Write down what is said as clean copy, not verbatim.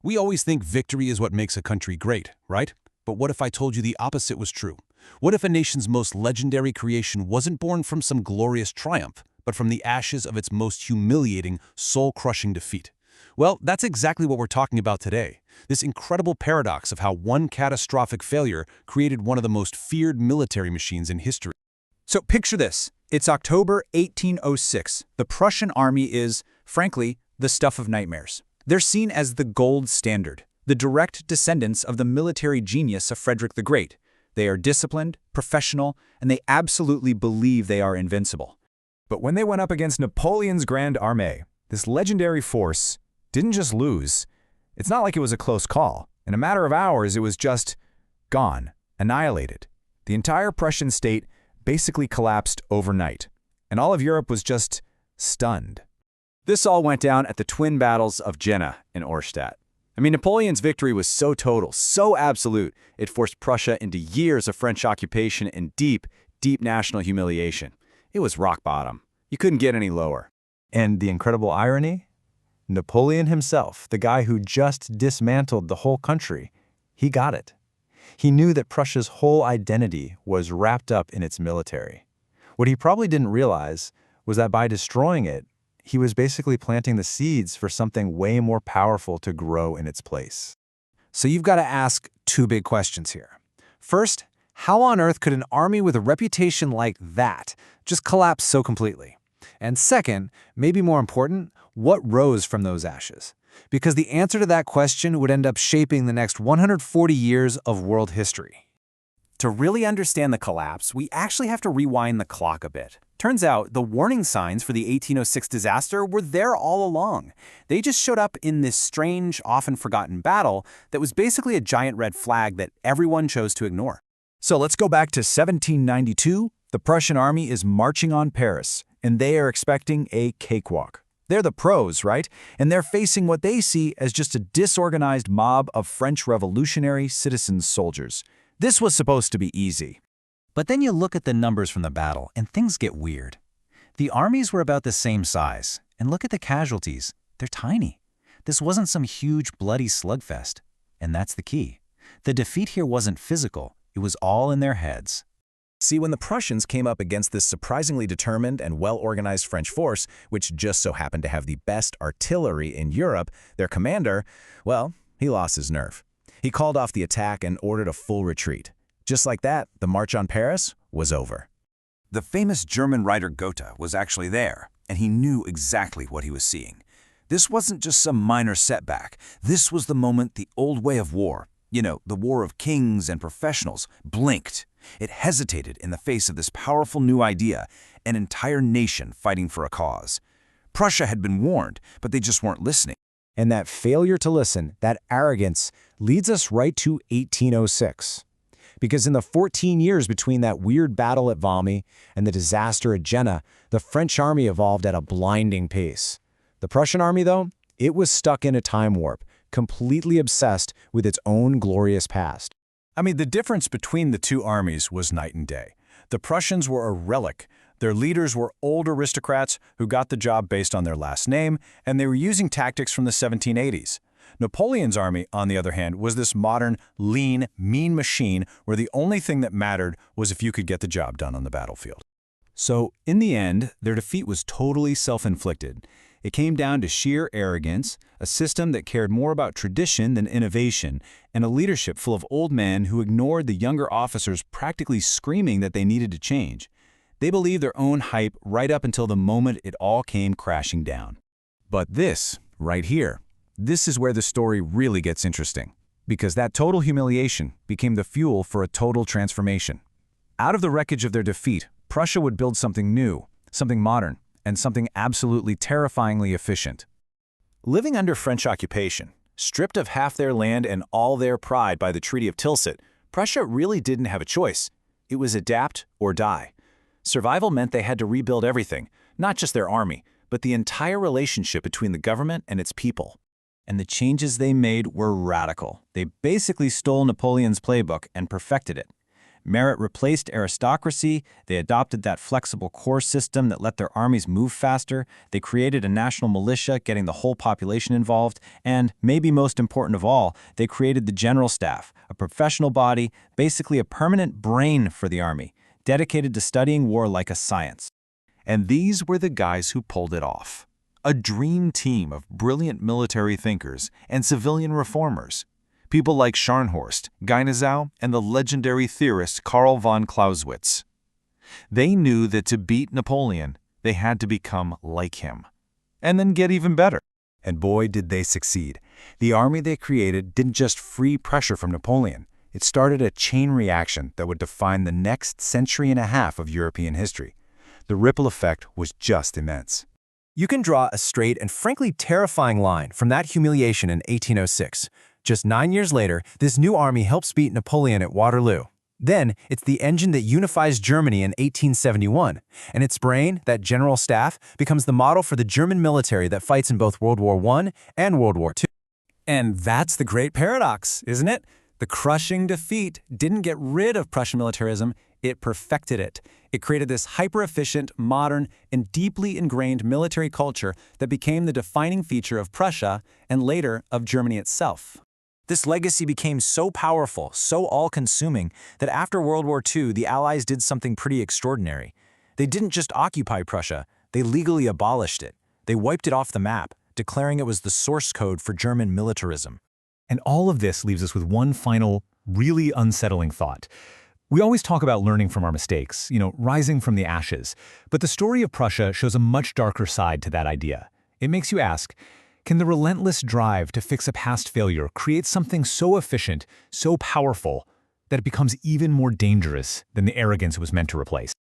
We always think victory is what makes a country great, right? But what if I told you the opposite was true? What if a nation's most legendary creation wasn't born from some glorious triumph, but from the ashes of its most humiliating, soul-crushing defeat? Well, that's exactly what we're talking about today. This incredible paradox of how one catastrophic failure created one of the most feared military machines in history. So picture this. It's October 1806. The Prussian army is, frankly, the stuff of nightmares. They're seen as the gold standard, the direct descendants of the military genius of Frederick the Great. They are disciplined, professional, and they absolutely believe they are invincible. But when they went up against Napoleon's Grand Armée, this legendary force didn't just lose. It's not like it was a close call. In a matter of hours, it was just gone, annihilated. The entire Prussian state basically collapsed overnight, and all of Europe was just stunned. This all went down at the twin battles of Jena and Auerstedt. I mean, Napoleon's victory was so total, so absolute, it forced Prussia into years of French occupation and deep, deep national humiliation. It was rock bottom. You couldn't get any lower. And the incredible irony? Napoleon himself, the guy who just dismantled the whole country, he got it. He knew that Prussia's whole identity was wrapped up in its military. What he probably didn't realize was that by destroying it, he was basically planting the seeds for something way more powerful to grow in its place. So you've got to ask two big questions here. First, how on earth could an army with a reputation like that just collapse so completely? And second, maybe more important, what rose from those ashes? Because the answer to that question would end up shaping the next 140 years of world history. To really understand the collapse, we actually have to rewind the clock a bit. Turns out, the warning signs for the 1806 disaster were there all along. They just showed up in this strange, often forgotten battle that was basically a giant red flag that everyone chose to ignore. So let's go back to 1792. The Prussian army is marching on Paris, and they are expecting a cakewalk. They're the pros, right? And they're facing what they see as just a disorganized mob of French revolutionary citizen soldiers. This was supposed to be easy. But then you look at the numbers from the battle, and things get weird. The armies were about the same size, and look at the casualties. They're tiny. This wasn't some huge, bloody slugfest. And that's the key. The defeat here wasn't physical. It was all in their heads. See, when the Prussians came up against this surprisingly determined and well-organized French force, which just so happened to have the best artillery in Europe, their commander, well, he lost his nerve. He called off the attack and ordered a full retreat. Just like that, the march on Paris was over. The famous German writer Goethe was actually there, and he knew exactly what he was seeing. This wasn't just some minor setback. This was the moment the old way of war, the war of kings and professionals, blinked. It hesitated in the face of this powerful new idea, an entire nation fighting for a cause. Prussia had been warned, but they just weren't listening. And that failure to listen, that arrogance, leads us right to 1806. Because in the 14 years between that weird battle at Valmy and the disaster at Jena, the French army evolved at a blinding pace. The Prussian army, though, it was stuck in a time warp, completely obsessed with its own glorious past. I mean, the difference between the two armies was night and day. The Prussians were a relic. Their leaders were old aristocrats who got the job based on their last name, and they were using tactics from the 1780s. Napoleon's army, on the other hand, was this modern, lean, mean machine where the only thing that mattered was if you could get the job done on the battlefield. So, in the end, their defeat was totally self-inflicted. It came down to sheer arrogance, a system that cared more about tradition than innovation, and a leadership full of old men who ignored the younger officers practically screaming that they needed to change. They believed their own hype right up until the moment it all came crashing down. But this, right here, this is where the story really gets interesting, because that total humiliation became the fuel for a total transformation. Out of the wreckage of their defeat, Prussia would build something new, something modern, and something absolutely terrifyingly efficient. Living under French occupation, stripped of half their land and all their pride by the Treaty of Tilsit, Prussia really didn't have a choice. It was adapt or die. Survival meant they had to rebuild everything, not just their army, but the entire relationship between the government and its people. And the changes they made were radical. They basically stole Napoleon's playbook and perfected it. Merit replaced aristocracy, they adopted that flexible corps system that let their armies move faster, they created a national militia, getting the whole population involved, and, maybe most important of all, they created the general staff, a professional body, basically a permanent brain for the army, dedicated to studying war like a science. And these were the guys who pulled it off. A dream team of brilliant military thinkers and civilian reformers. People like Scharnhorst, Geisenhower, and the legendary theorist Karl von Clausewitz. They knew that to beat Napoleon, they had to become like him. And then get even better. And boy, did they succeed. The army they created didn't just free Prussia from Napoleon. It started a chain reaction that would define the next century and a half of European history. The ripple effect was just immense. You can draw a straight and frankly terrifying line from that humiliation in 1806. Just 9 years later, this new army helps beat Napoleon at Waterloo. Then, it's the engine that unifies Germany in 1871, and its brain, that general staff, becomes the model for the German military that fights in both World War I and World War II. And that's the great paradox, isn't it? The crushing defeat didn't get rid of Prussian militarism, it perfected it. It created this hyper-efficient, modern, and deeply ingrained military culture that became the defining feature of Prussia and later of Germany itself. This legacy became so powerful, so all-consuming, that after World War II, the Allies did something pretty extraordinary. They didn't just occupy Prussia, they legally abolished it. They wiped it off the map, declaring it was the source code for German militarism. And all of this leaves us with one final, really unsettling thought. We always talk about learning from our mistakes, rising from the ashes. But the story of Prussia shows a much darker side to that idea. It makes you ask, can the relentless drive to fix a past failure create something so efficient, so powerful, that it becomes even more dangerous than the arrogance it was meant to replace?